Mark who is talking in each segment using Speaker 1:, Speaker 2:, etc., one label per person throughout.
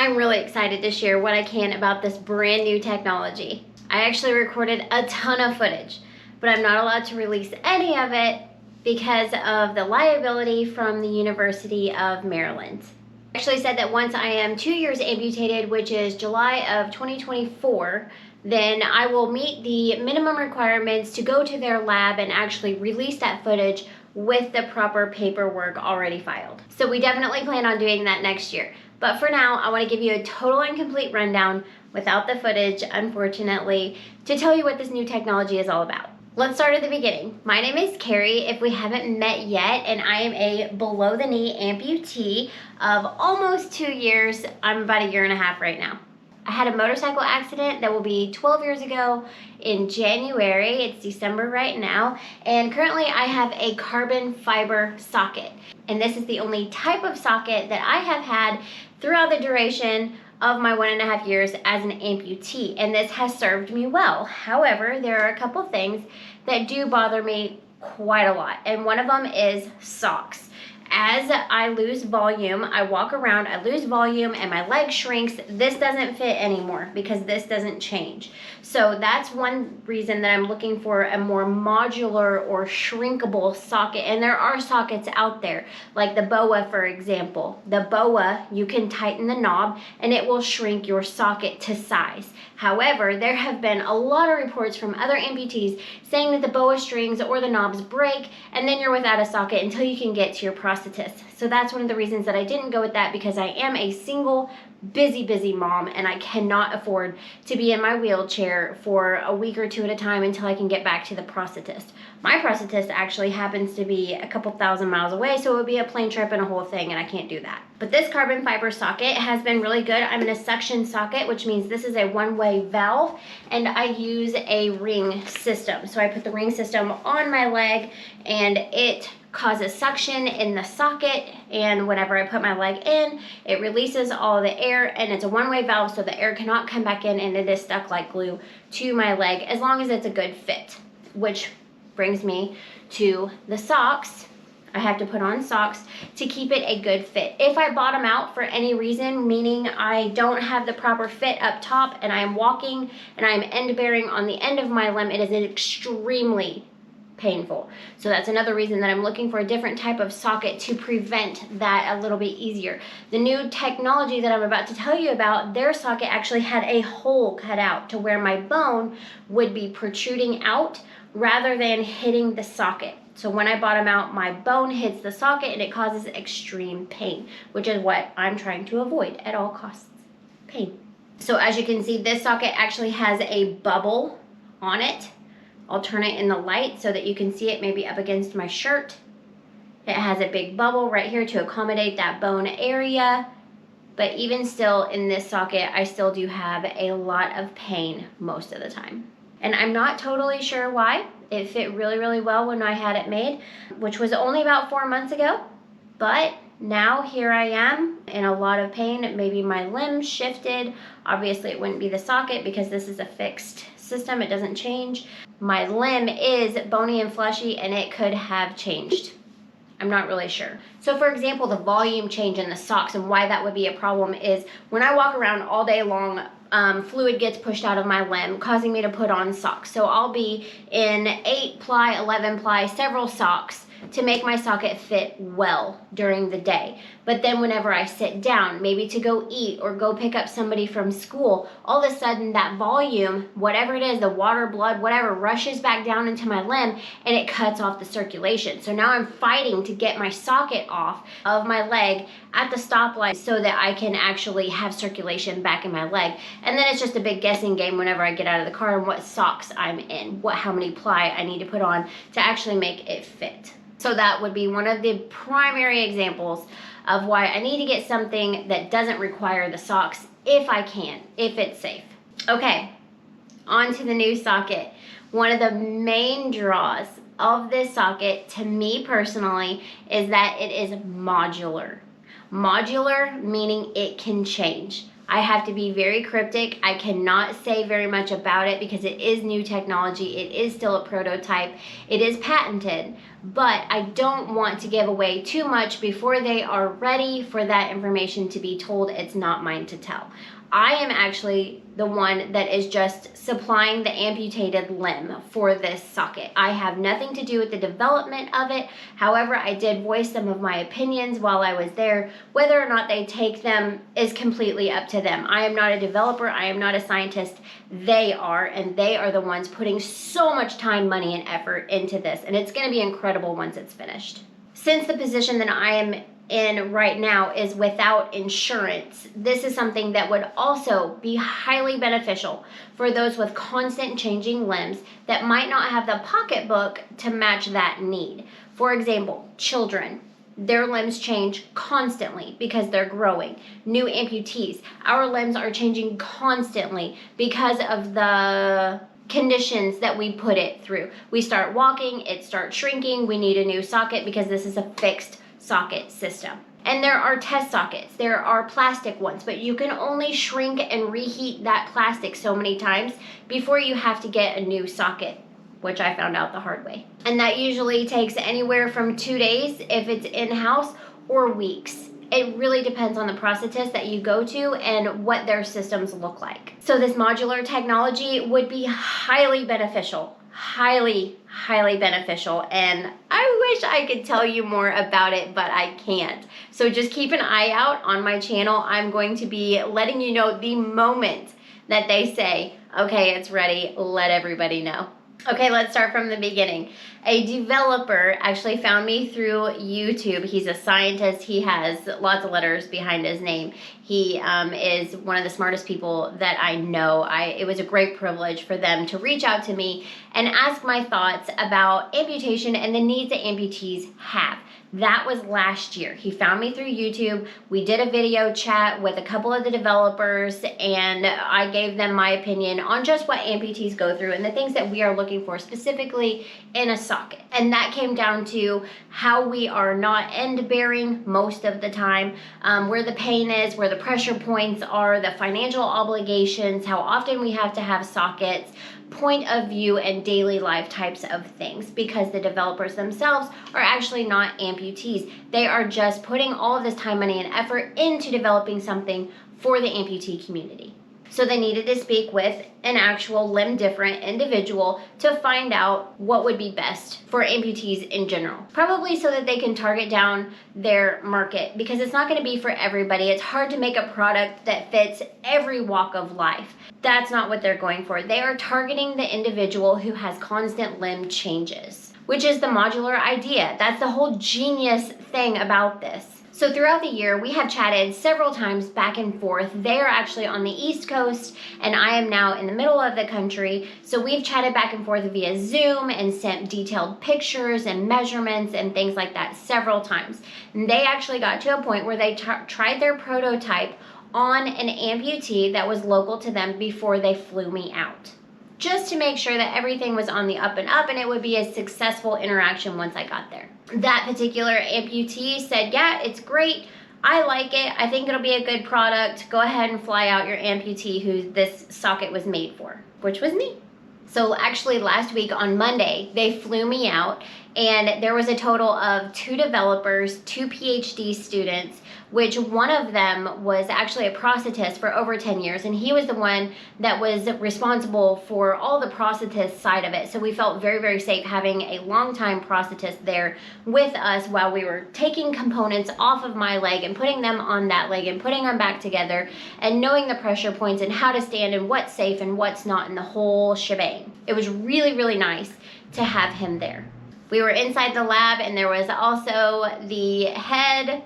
Speaker 1: I'm really excited to share what I can about this brand new technology. I actually recorded a ton of footage, but I'm not allowed to release any of it because of the liability from the University of Maryland. I actually said that once I am 2 years amputated, which is July of 2024, then I will meet the minimum requirements to go to their lab and actually release that footage with the proper paperwork already filed. So we definitely plan on doing that next year. But for now, I want to give you a total and complete rundown without the footage, unfortunately, to tell you what this new technology is all about. Let's start at the beginning. My name is Kerry, if we haven't met yet, and I am a below-the-knee amputee of almost 2 years. I'm about a year and a half right now. I had a motorcycle accident that will be 12 years ago in January. It's December right now, and currently I have a carbon fiber socket. And this is the only type of socket that I have had throughout the duration of my 1.5 years as an amputee, and this has served me well. However, there are a couple things that do bother me quite a lot, and one of them is socks. As I lose volume, I walk around, I lose volume, and my leg shrinks. This doesn't fit anymore because this doesn't change. So that's one reason that I'm looking for a more modular or shrinkable socket. And there are sockets out there, like the BOA, for example. The BOA, you can tighten the knob and it will shrink your socket to size. However, there have been a lot of reports from other amputees saying that the BOA strings or the knobs break, and then you're without a socket until you can get to your prosthetist. So that's one of the reasons that I didn't go with that, because I am a single, busy mom, and I cannot afford to be in my wheelchair for a week or two at a time until I can get back to the prosthetist. My prosthetist actually happens to be a couple thousand miles away, so it would be a plane trip and a whole thing, and I can't do that. But this carbon fiber socket has been really good. I'm in a suction socket, which means this is a one-way valve, and I use a ring system. So I put the ring system on my leg, and it causes suction in the socket, and whenever I put my leg in, it releases all the air, and it's a one-way valve, so the air cannot come back in, and it is stuck like glue to my leg as long as it's a good fit. Which brings me to the socks. I have to put on socks to keep it a good fit. If I bottom out for any reason, meaning I don't have the proper fit up top and I'm walking and I'm end bearing on the end of my limb, it is extremely painful. So that's another reason that I'm looking for a different type of socket to prevent that a little bit easier. The new technology that I'm about to tell you about, their socket actually had a hole cut out to where my bone would be protruding out rather than hitting the socket. So when I bottom out, my bone hits the socket and it causes extreme pain, which is what I'm trying to avoid at all costs, pain. So as you can see, this socket actually has a bubble on it. I'll turn it in the light so that you can see it maybe up against my shirt. It has a big bubble right here to accommodate that bone area. But even still, in this socket, I still do have a lot of pain most of the time. And I'm not totally sure why. It fit really well when I had it made, which was only about 4 months ago. But now here I am in a lot of pain. Maybe my limb shifted. Obviously it wouldn't be the socket because this is a fixed system, it doesn't change. My limb is bony and fleshy, and it could have changed. I'm not really sure. So for example, the volume change in the socks and why that would be a problem is when I walk around all day long, fluid gets pushed out of my limb, causing me to put on socks. So I'll be in 8 ply, 11 ply, several socks to make my socket fit well during the day. But then whenever I sit down, maybe to go eat or go pick up somebody from school, all of a sudden that volume, whatever it is, the water, blood, whatever, rushes back down into my limb and it cuts off the circulation. So now I'm fighting to get my socket off of my leg at the stoplight so that I can actually have circulation back in my leg. And then it's just a big guessing game whenever I get out of the car and what socks I'm in, how many ply I need to put on to actually make it fit. So that would be one of the primary examples of why I need to get something that doesn't require the socks if I can, if it's safe. Okay, on to the new socket. One of the main draws of this socket, to me personally, is that it is modular. Modular meaning it can change. I have to be very cryptic. I cannot say very much about it because it is new technology. It is still a prototype. It is patented, but I don't want to give away too much before they are ready for that information to be told. It's not mine to tell. I am actually the one that is just supplying the amputated limb for this socket. I have nothing to do with the development of it. However, I did voice some of my opinions while I was there. Whether or not they take them is completely up to them. I am not a developer. I am not a scientist. They are, and they are the ones putting so much time, money, and effort into this. And it's going to be incredible once it's finished. Since the position that I am in right now is without insurance, this is something that would also be highly beneficial for those with constant changing limbs that might not have the pocketbook to match that need. For example, children. Their limbs change constantly because they're growing. New amputees. Our limbs are changing constantly because of the conditions that we put it through. We start walking, it starts shrinking, we need a new socket because this is a fixed socket system. And there are test sockets, there are plastic ones, but you can only shrink and reheat that plastic so many times before you have to get a new socket, which I found out the hard way. And that usually takes anywhere from 2 days if it's in-house, or weeks. It really depends on the prosthetist that you go to and what their systems look like. So this modular technology would be highly beneficial. Highly beneficial, and I wish I could tell you more about it, but I can't. So just keep an eye out on my channel. I'm going to be letting you know the moment that they say, okay, it's ready, let everybody know. Okay, let's start from the beginning. A developer actually found me through YouTube. He's a scientist. He has lots of letters behind his name. He is one of the smartest people that I know. It was a great privilege for them to reach out to me and ask my thoughts about amputation and the needs that amputees have. That was last year. He found me through YouTube. We did a video chat with a couple of the developers, and I gave them my opinion on just what amputees go through and the things that we are looking for specifically in a socket. And that came down to how we are not end bearing most of the time, where the pain is, where the pressure points are, the financial obligations, how often we have to have sockets, point of view, and daily life types of things, because the developers themselves are actually not amputees. They are just putting all of this time, money, and effort into developing something for the amputee community. So they needed to speak with an actual limb different individual to find out what would be best for amputees in general. Probably so that they can target down their market, because it's not going to be for everybody. It's hard to make a product that fits every walk of life. That's not what they're going for. They are targeting the individual who has constant limb changes, which is the modular idea. That's the whole genius thing about this. So throughout the year, we have chatted several times back and forth. They are actually on the East Coast, and I am now in the middle of the country. So we've chatted back and forth via Zoom and sent detailed pictures and measurements and things like that several times. And they actually got to a point where they tried their prototype on an amputee that was local to them before they flew me out, just to make sure that everything was on the up and up and it would be a successful interaction once I got there. That particular amputee said, yeah, it's great. I like it. I think it'll be a good product. Go ahead and fly out your amputee who this socket was made for, which was me. So actually last week on Monday, they flew me out, and there was a total of 2 developers, 2 PhD students, which one of them was actually a prosthetist for over 10 years, and he was the one that was responsible for all the prosthetist side of it. So we felt very, very safe having a longtime prosthetist there with us while we were taking components off of my leg and putting them on that leg and putting them back together and knowing the pressure points and how to stand and what's safe and what's not in the whole shebang. It was really, really nice to have him there. We were inside the lab, and there was also the head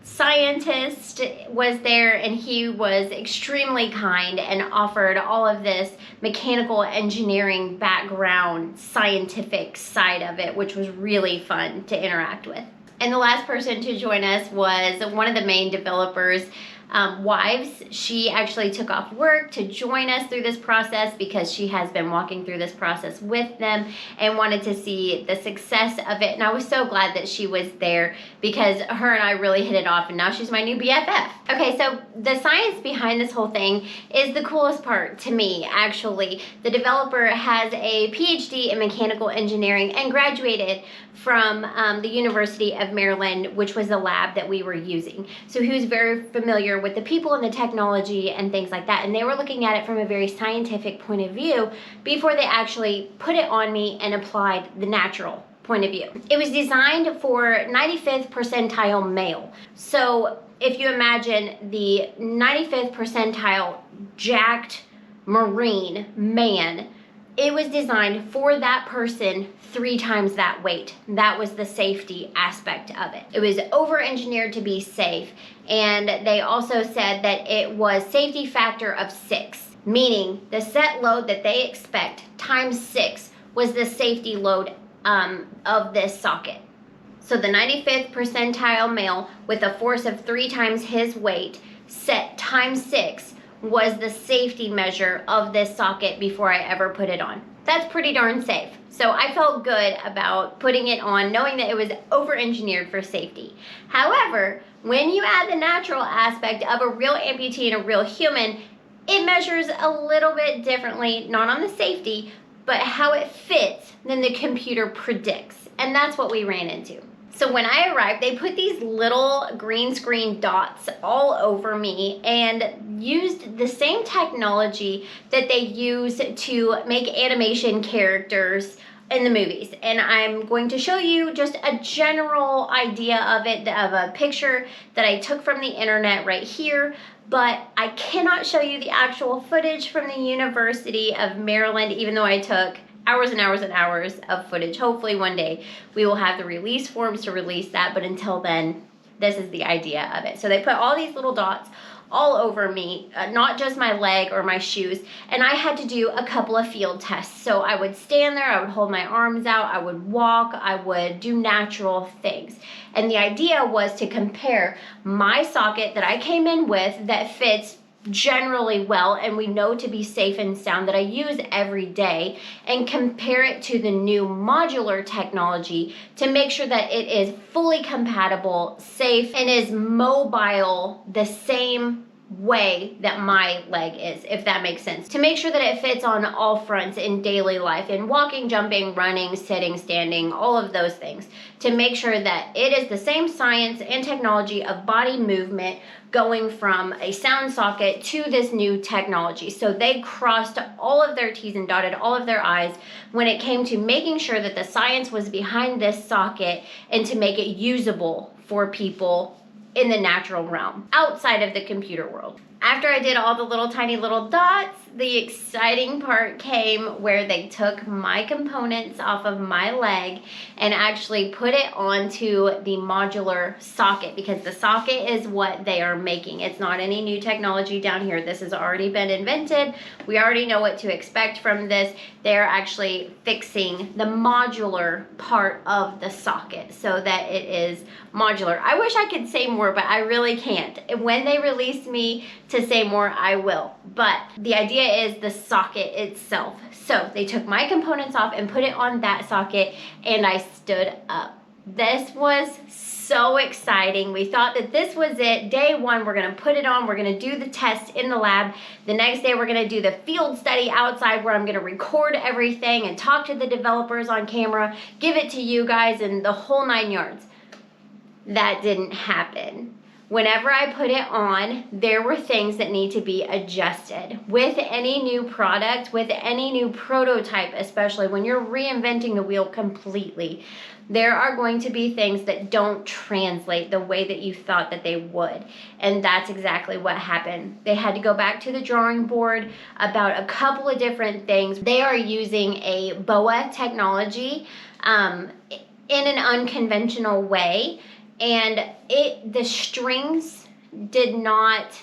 Speaker 1: scientist was there, and he was extremely kind and offered all of this mechanical engineering background, scientific side of it, which was really fun to interact with. And the last person to join us was one of the main developers. wives. She actually took off work to join us through this process because she has been walking through this process with them and wanted to see the success of it. And I was so glad that she was there because her and I really hit it off, and now she's my new BFF. Okay, so the science behind this whole thing is the coolest part to me, actually. The developer has a PhD in mechanical engineering and graduated from the University of Maryland, which was the lab that we were using. So he was very familiar with the people and the technology and things like that. And they were looking at it from a very scientific point of view before they actually put it on me and applied the natural point of view. It was designed for 95th percentile male. So if you imagine the 95th percentile jacked Marine man, it was designed for that person 3 times that weight. That was the safety aspect of it. It was over-engineered to be safe, and they also said that it was safety factor of 6, meaning the set load that they expect times 6 was the safety load of this socket. So the 95th percentile male with a force of 3 times his weight set times 6 was the safety measure of this socket before I ever put it on. That's pretty darn safe. So I felt good about putting it on, knowing that it was over-engineered for safety. However, when you add the natural aspect of a real amputee and a real human, it measures a little bit differently, not on the safety, but how it fits than the computer predicts. And that's what we ran into. So when I arrived, they put these little green screen dots all over me and used the same technology that they use to make animation characters in the movies. And I'm going to show you just a general idea of it, of a picture that I took from the internet right here, but I cannot show you the actual footage from the University of Maryland, even though I took hours and hours and hours of footage. Hopefully one day we will have the release forms to release that, but until then, this is the idea of it. So they put all these little dots all over me, not just my leg or my shoes, and I had to do a couple of field tests. So I would stand there, I would hold my arms out, I would walk, I would do natural things. And the idea was to compare my socket that I came in with that fits generally well and we know to be safe and sound that I use every day, and compare it to the new modular technology to make sure that it is fully compatible, safe, and is mobile the same way that my leg is, if that makes sense. To make sure that it fits on all fronts in daily life, in walking, jumping, running, sitting, standing, all of those things. To make sure that it is the same science and technology of body movement going from a sound socket to this new technology. So they crossed all of their T's and dotted all of their I's when it came to making sure that the science was behind this socket and to make it usable for people in the natural realm, outside of the computer world. After I did all the little tiny little dots, the exciting part came where they took my components off of my leg and actually put it onto the modular socket, because the socket is what they are making. It's not any new technology down here. This has already been invented. We already know what to expect from this. They're actually fixing the modular part of the socket so that it is modular. I wish I could say more, but I really can't. When they release me to say more, I will. But the idea is the socket itself. So they took my components off and put it on that socket, and I stood up. This was so exciting. We thought that this was it. Day one, we're gonna put it on, we're gonna do the test in the lab. The next day, we're gonna do the field study outside where I'm gonna record everything and talk to the developers on camera, give it to you guys, and the whole 9 yards. That didn't happen. Whenever I put it on, there were things that need to be adjusted. With any new product, with any new prototype, especially when you're reinventing the wheel completely, there are going to be things that don't translate the way that you thought that they would. And that's exactly what happened. They had to go back to the drawing board about a couple of different things. They are using a BOA technology in an unconventional way. And the strings did not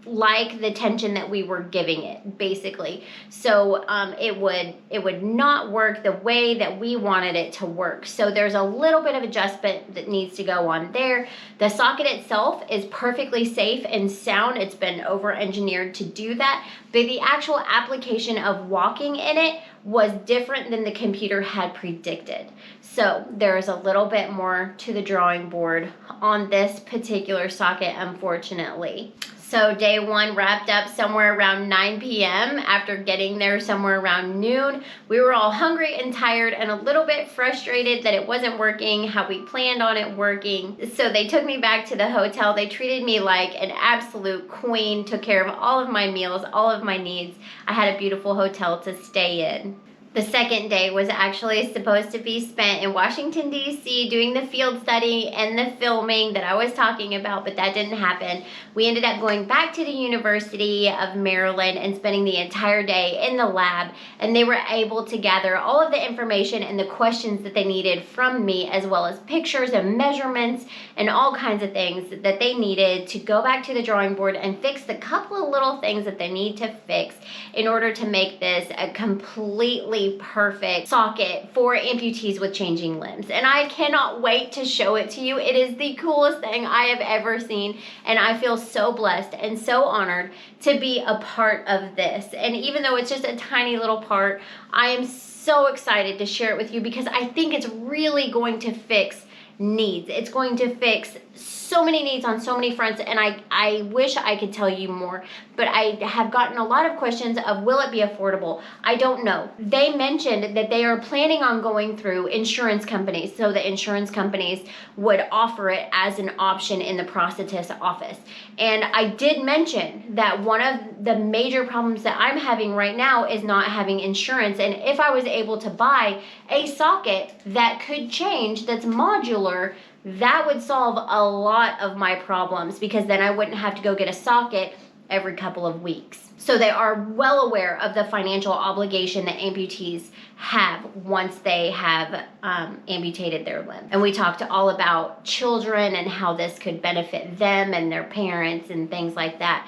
Speaker 1: like the tension that we were giving it, basically. So it would not work the way that we wanted it to work. So there's a little bit of adjustment that needs to go on there. The socket itself is perfectly safe and sound. It's been over-engineered to do that, but the actual application of walking in it was different than the computer had predicted. So there's a little bit more to the drawing board on this particular socket, unfortunately. So day one wrapped up somewhere around 9 p.m. After getting there somewhere around noon. We were all hungry and tired and a little bit frustrated that it wasn't working how we planned on it working. So they took me back to the hotel. They treated me like an absolute queen, took care of all of my meals, all of my needs. I had a beautiful hotel to stay in. The second day was actually supposed to be spent in Washington, D.C. doing the field study and the filming that I was talking about, but that didn't happen. We ended up going back to the University of Maryland and spending the entire day in the lab, and they were able to gather all of the information and the questions that they needed from me, as well as pictures and measurements and all kinds of things that they needed to go back to the drawing board and fix the couple of little things that they need to fix in order to make this a completely perfect socket for amputees with changing limbs. And I cannot wait to show it to you. It is the coolest thing I have ever seen, and I feel so blessed and so honored to be a part of this. And even though it's just a tiny little part, I am so excited to share it with you because I think it's really going to fix needs. It's going to fix so many needs on so many fronts, and I wish I could tell you more, but I have gotten a lot of questions of, will it be affordable? I don't know. They mentioned that they are planning on going through insurance companies, so the insurance companies would offer it as an option in the prosthetist office. And I did mention that one of the major problems that I'm having right now is not having insurance, and if I was able to buy a socket that could change, that's modular, that would solve a lot of my problems, because then I wouldn't have to go get a socket every couple of weeks. So they are well aware of the financial obligation that amputees have once they have amputated their limb. And we talked all about children and how this could benefit them and their parents and things like that,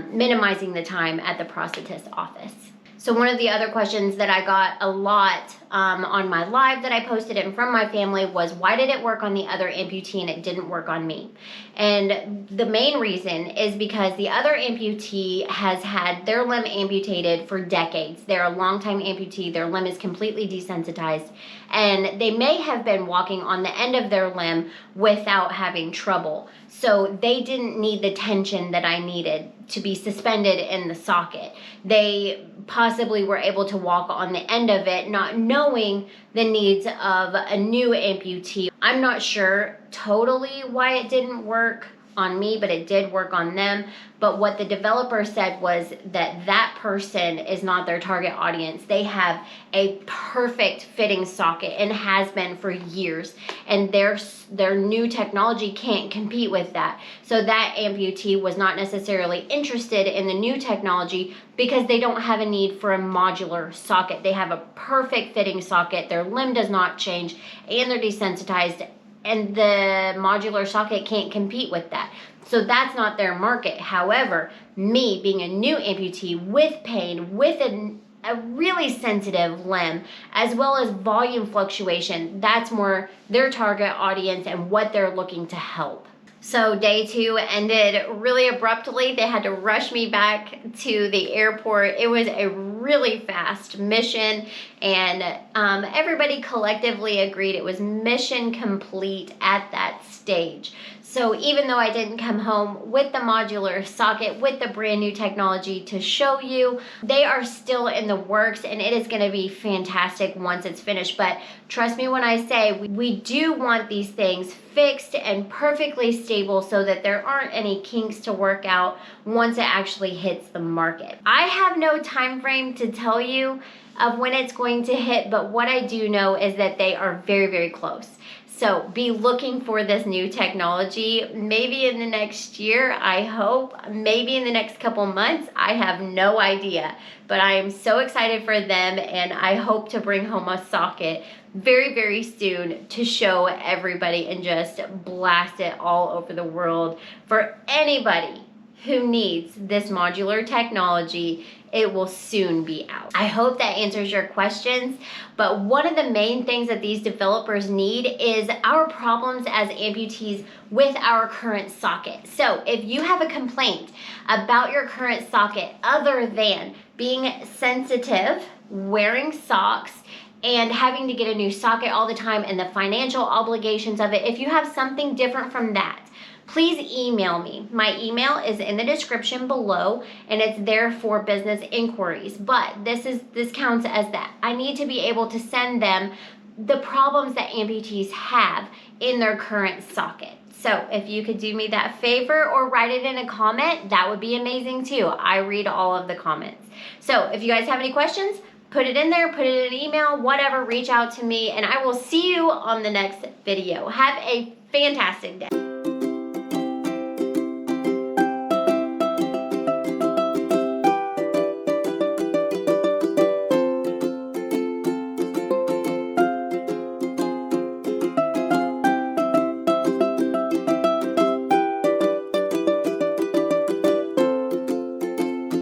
Speaker 1: minimizing the time at the prosthetist office. So one of the other questions that I got a lot on my live that I posted and from my family was, why did it work on the other amputee and it didn't work on me? And the main reason is because the other amputee has had their limb amputated for decades. They're a longtime amputee. Their limb is completely desensitized, and they may have been walking on the end of their limb without having trouble. So they didn't need the tension that I needed to be suspended in the socket. They possibly were able to walk on the end of it, not knowing the needs of a new amputee. I'm not sure totally why it didn't work on me, but it did work on them. But what the developer said was that that person is not their target audience. They have a perfect fitting socket and has been for years, and their new technology can't compete with that. So that amputee was not necessarily interested in the new technology because they don't have a need for a modular socket. They have a perfect fitting socket. Their limb does not change, and they're desensitized, and the modular socket can't compete with that. So that's not their market. However, me being a new amputee with pain, with a really sensitive limb, as well as volume fluctuation, that's more their target audience and what they're looking to help. So day 2 ended really abruptly. They had to rush me back to the airport. It was a really fast mission, and everybody collectively agreed it was mission complete at that stage. So even though I didn't come home with the modular socket, with the brand new technology to show you, they are still in the works, and it is going to be fantastic once it's finished. But trust me when I say we do want these things fixed and perfectly stable so that there aren't any kinks to work out once it actually hits the market. I have no time frame to tell you of when it's going to hit, but what I do know is that they are very, very close. So be looking for this new technology maybe in the next year, I hope, maybe in the next couple months. I have no idea, but I am so excited for them, and I hope to bring home a socket very, very soon to show everybody and just blast it all over the world for anybody who needs this modular technology, it will soon be out. I hope that answers your questions, but one of the main things that these developers need is our problems as amputees with our current socket. So if you have a complaint about your current socket other than being sensitive, wearing socks, and having to get a new socket all the time and the financial obligations of it, if you have something different from that, please email me. My email is in the description below, and it's there for business inquiries. But this counts as that. I need to be able to send them the problems that amputees have in their current socket. So if you could do me that favor or write it in a comment, that would be amazing too. I read all of the comments. So if you guys have any questions, put it in there, put it in an email, whatever, reach out to me, and I will see you on the next video. Have a fantastic day.